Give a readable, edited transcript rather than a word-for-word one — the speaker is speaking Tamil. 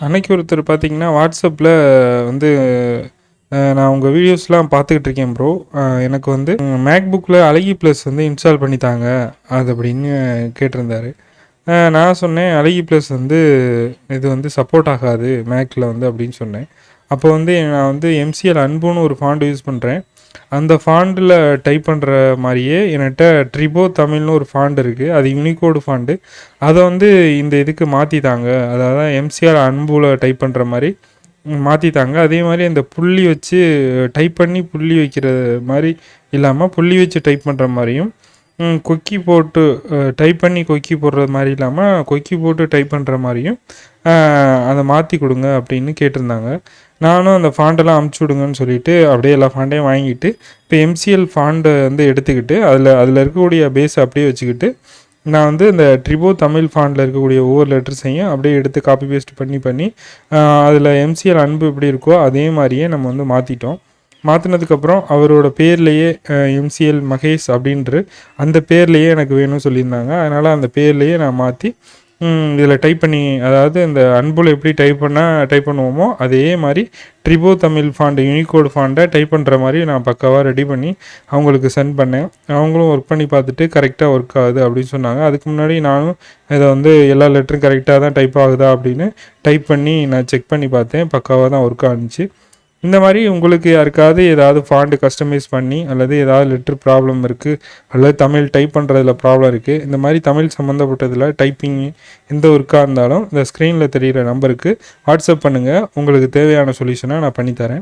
அன்னைக்கு ஒருத்தர் பார்த்தீங்கன்னா, வாட்ஸ்அப்பில் வந்து நான் உங்கள் வீடியோஸ்லாம் பார்த்துக்கிட்டு இருக்கேன் ப்ரோ. எனக்கு வந்து மேக்புக்கில் அழகி ப்ளஸ் வந்து இன்ஸ்டால் பண்ணி தாங்க அது அப்படின்னு கேட்டிருந்தாரு. நான் சொன்னேன், அழகி ப்ளஸ் வந்து இது வந்து சப்போர்ட் ஆகாது மேக்கில் வந்து அப்படின்னு சொன்னேன். அப்போ வந்து நான் வந்து எம்சிஎல் அன்புன்னு ஒரு ஃபாண்ட் யூஸ் பண்ணுறேன். அந்த ஃபாண்டில் டைப் பண்ணுற மாதிரியே என்கிட்ட ட்ரிபோ தமிழ்னு ஒரு ஃபாண்ட் இருக்குது. அது யூனிகோடு ஃபாண்டு. அதை வந்து இந்த இதுக்கு மாற்றிட்டாங்க. அதாவது எம்சிஆர் அன்புல டைப் பண்ணுற மாதிரி மாற்றிட்டாங்க. அதே மாதிரி அந்த புள்ளி வச்சு டைப் பண்ணி புள்ளி வைக்கிற மாதிரி இல்லாமல் புள்ளி வச்சு டைப் பண்ணுற மாதிரியும், கொக்கி போட்டு டைப் பண்ணி கொக்கி போடுற மாதிரி இல்லாமல் கொக்கி போட்டு டைப் பண்ணுற மாதிரியும் அதை மாற்றி கொடுங்க அப்படின்னு கேட்டிருந்தாங்க. நானும் அந்த ஃபாண்டெல்லாம் அமுச்சு விடுங்கன்னு சொல்லிவிட்டு அப்படியே எல்லா ஃபாண்டையும் வாங்கிட்டு, இப்போ எம்சிஎல் ஃபாண்டை வந்து எடுத்துக்கிட்டு அதில் இருக்கக்கூடிய பேஸை அப்படியே வச்சுக்கிட்டு, நான் வந்து இந்த ட்ரிபோ தமிழ் ஃபாண்டில் இருக்கக்கூடிய ஒவ்வொரு லெட்டர்ஸையும் அப்படியே எடுத்து காப்பி பேஸ்ட் பண்ணி அதில் எம்சிஎல் அன்பு எப்படி இருக்கோ அதே மாதிரியே நம்ம வந்து மாற்றிட்டோம். மாற்றினதுக்கப்புறம் அவரோட பேர்லேயே எம்சிஎல் மகேஷ் அப்படின்ற அந்த பேர்லேயே எனக்கு வேணும்னு சொல்லியிருந்தாங்க. அதனால் அந்த பேர்லேயே நான் மாற்றி இதில் டைப் பண்ணி, அதாவது இந்த அன்புல எப்படி டைப் பண்ணுவோமோ அதே மாதிரி ட்ரிபோ தமிழ் ஃபாண்ட் யூனிகோடு ஃபாண்டை டைப் பண்ணுற மாதிரி நான் பக்காவாக ரெடி பண்ணி அவங்களுக்கு சென்ட் பண்ணேன். அவங்களும் ஒர்க் பண்ணி பார்த்துட்டு கரெக்டாக ஒர்க் ஆகுது அப்படின்னு சொன்னாங்க. அதுக்கு முன்னாடி நானும் இதை வந்து எல்லா லெட்டரும் கரெக்டாக தான் டைப் ஆகுதா அப்படின்னு டைப் பண்ணி நான் செக் பண்ணி பார்த்தேன். பக்காவாக தான் ஒர்க் ஆனிச்சு. இந்த மாதிரி உங்களுக்கு யாருக்காவது ஏதாவது ஃபாண்ட் கஸ்டமைஸ் பண்ணி அல்லது ஏதாவது லெட்டர் ப்ராப்ளம் இருக்குது அல்லது தமிழ் டைப் பண்ணுறதுல ப்ராப்ளம் இருக்குது, இந்த மாதிரி தமிழ் சம்மந்தப்பட்டதில் டைப்பிங் எந்த ஒர்க்காக இருந்தாலும் இந்த ஸ்க்ரீனில் தெரிகிற நம்பருக்கு வாட்ஸ்அப் பண்ணுங்கள். உங்களுக்கு தேவையான சொல்யூஷனை நான் பண்ணித்தரேன்.